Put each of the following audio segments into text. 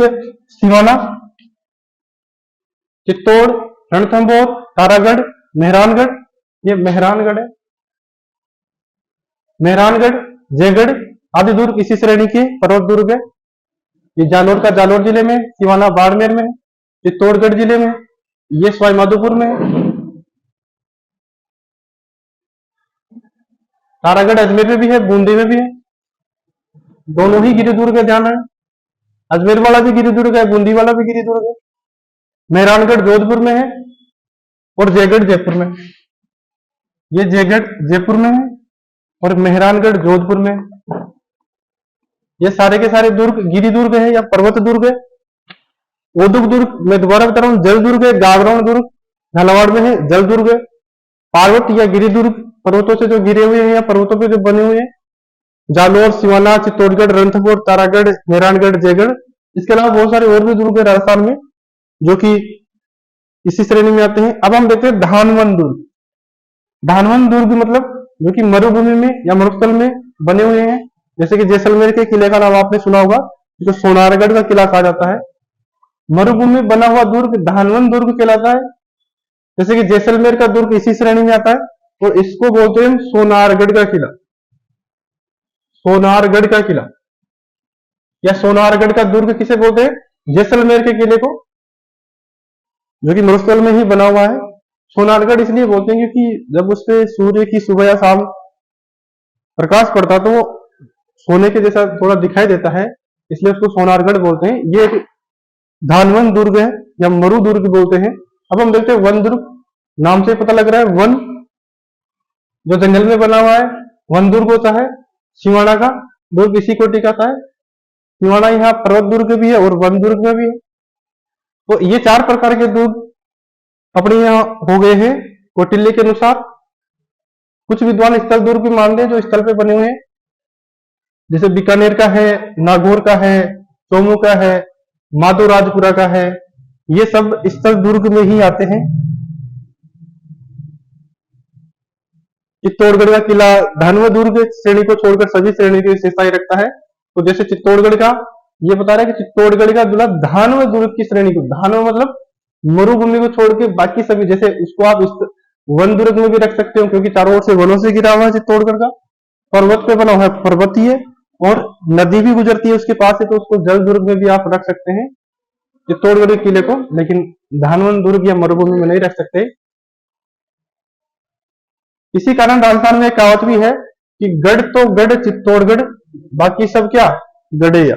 सिवाना, चित्तौड़, रणथंभौर, तारागढ़, मेहरानगढ़, ये मेहरानगढ़ है, मेहरानगढ़, जयगढ़ आदि दुर्ग इसी श्रेणी के पर्वत दुर्ग है। ये जालोर का जालोर जिले में, सिवाना बाड़मेर में, चित्तौड़गढ़ जिले में, ये सवाईमाधोपुर में, तारागढ़ अजमेर में भी है, बूंदी में भी है, दोनों ही गिरिदुर्ग है, ध्यान है। अजमेर वाला भी गिरिदुर्ग है, बूंदी वाला भी गिरिदुर्ग है। मेहरानगढ़ जोधपुर में है और जयगढ़ जयपुर में। ये जयगढ़ जयपुर में है और मेहरानगढ़ जोधपुर में। ये सारे के सारे दुर्ग गिरिदुर्ग है या पर्वत दुर्ग है। ओदुक दुर्ग मैं दोबारा बता रहा हूँ, जल दुर्ग है। गावरान दुर्ग झालावाड़ में है, जल दुर्ग है। पार्वत या गिरिदुर्ग पर्वतों से जो घिरे हुए हैं या पर्वतों पे जो बने हुए हैं, जालोर, सिवाना, चित्तौड़गढ़, रणथंभौर, तारागढ़, मेहरानगढ़, जयगढ़। इसके अलावा बहुत सारे और भी दुर्ग है राजस्थान में जो कि इसी श्रेणी में आते हैं। अब हम देखते हैं धानवन दुर्ग। धानवन दुर्ग मतलब जो कि मरुभूमि में या मरुस्थल में बने हुए हैं। जैसे कि जैसलमेर के किले का नाम आपने सुना होगा, जो सोनारगढ़ का किला कहा जाता है। मरुभूमि में बना हुआ दुर्ग धानवन दुर्ग कहलाता है। जैसे कि जैसलमेर का दुर्ग इसी श्रेणी में आता है और इसको बोलते हैं सोनारगढ़ का किला। सोनारगढ़ का किला या सोनारगढ़ का दुर्ग किसे बोलते हैं? जैसलमेर के किले को, जो कि मरुस्थल में ही बना हुआ है। सोनारगढ़ इसलिए बोलते हैं क्योंकि जब उस पे सूर्य की सुबह या शाम प्रकाश पड़ता है तो वो सोने के जैसा थोड़ा दिखाई देता है, इसलिए उसको सोनारगढ़ बोलते हैं। ये एक धानवन दुर्ग है या मरु दुर्ग बोलते हैं। अब हम देखते हैं वन दुर्ग। नाम से पता लग रहा है वन, जो जंगल में बना हुआ है, वन दुर्ग होता है। सिवाना का दुर्ग इसी कोटि का आता है। सिवाना यहाँ पर्वत दुर्ग भी है और वन दुर्ग में भी है। तो ये चार प्रकार के दुर्ग अपने यहाँ हो गए हैं कौटिल्य के अनुसार। कुछ विद्वान स्थल दुर्ग भी मानते हैं जो स्थल पे बने हुए हैं, जैसे बीकानेर का है, नागौर का है, चौमू का है, माधोराजपुरा का है। ये सब स्थल दुर्ग में ही आते हैं। चित्तौड़गढ़ का किला धानव दुर्ग श्रेणी को छोड़कर सभी श्रेणी की विशेषताएं रखता है। तो जैसे चित्तौड़गढ़ का ये बता रहा है कि चित्तौड़गढ़ का दुर्ग धानव दुर्ग की श्रेणी को, धानव मतलब मरुभूमि को छोड़ के बाकी सभी, जैसे उसको आप इस वन दुर्ग में भी रख सकते हो क्योंकि चारों ओर से वनों से घिरा हुआ है चित्तौड़गढ़ का। पर्वत पे बना हुआ है, पर्वतीय, और नदी भी गुजरती है उसके पास से, तो उसको जल दुर्ग में भी आप रख सकते हैं चित्तौड़गढ़ के किले को, लेकिन धानवन दुर्ग या मरुभूमि में नहीं रख सकते। इसी कारण राजस्थान में एक कहावत भी है कि गढ़ तो गढ़ चित्तौड़गढ़, बाकी सब क्या गढ़ेया।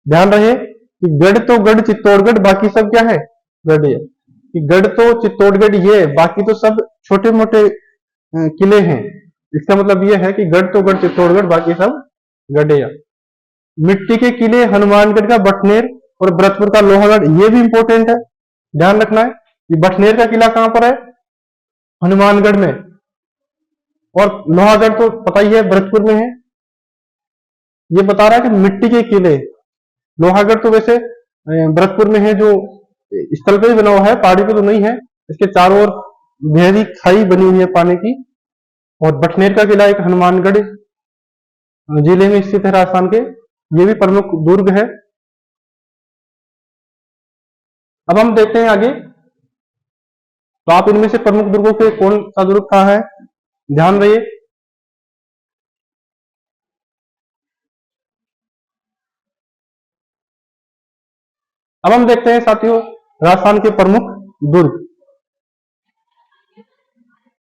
ध्यान रहे कि गढ़ तो गढ़ चित्तौड़गढ़, बाकी सब क्या है गढ़ेया। कि गढ़ तो चित्तौड़गढ़ ये, बाकी तो सब छोटे मोटे किले हैं। इसका मतलब यह है कि गढ़ तो गढ़ चित्तौड़गढ़, बाकी सब गढ़ेया। मिट्टी के किले हनुमानगढ़ का बटनेर और भरतपुर का लोहागढ़, ये भी इंपॉर्टेंट है, ध्यान रखना है कि बटनेर का किला कहां पर है? हनुमानगढ़ में, और लोहागढ़ तो पता ही है भरतपुर में है। ये बता रहा है कि मिट्टी के किले, लोहागढ़ तो वैसे भरतपुर में है, जो स्थल पे ही बना हुआ है, पहाड़ी पे तो नहीं है। इसके चारों ओर गहरी खाई बनी हुई है पानी की। और बटनेर का किला एक हनुमानगढ़ जिले में स्थित है राजस्थान के, ये भी प्रमुख दुर्ग है। अब हम देखते हैं आगे, तो आप इनमें से प्रमुख दुर्गों के कौन सा दुर्ग कहाँ है, ध्यान रहिए। अब हम देखते हैं साथियों राजस्थान के प्रमुख दुर्ग।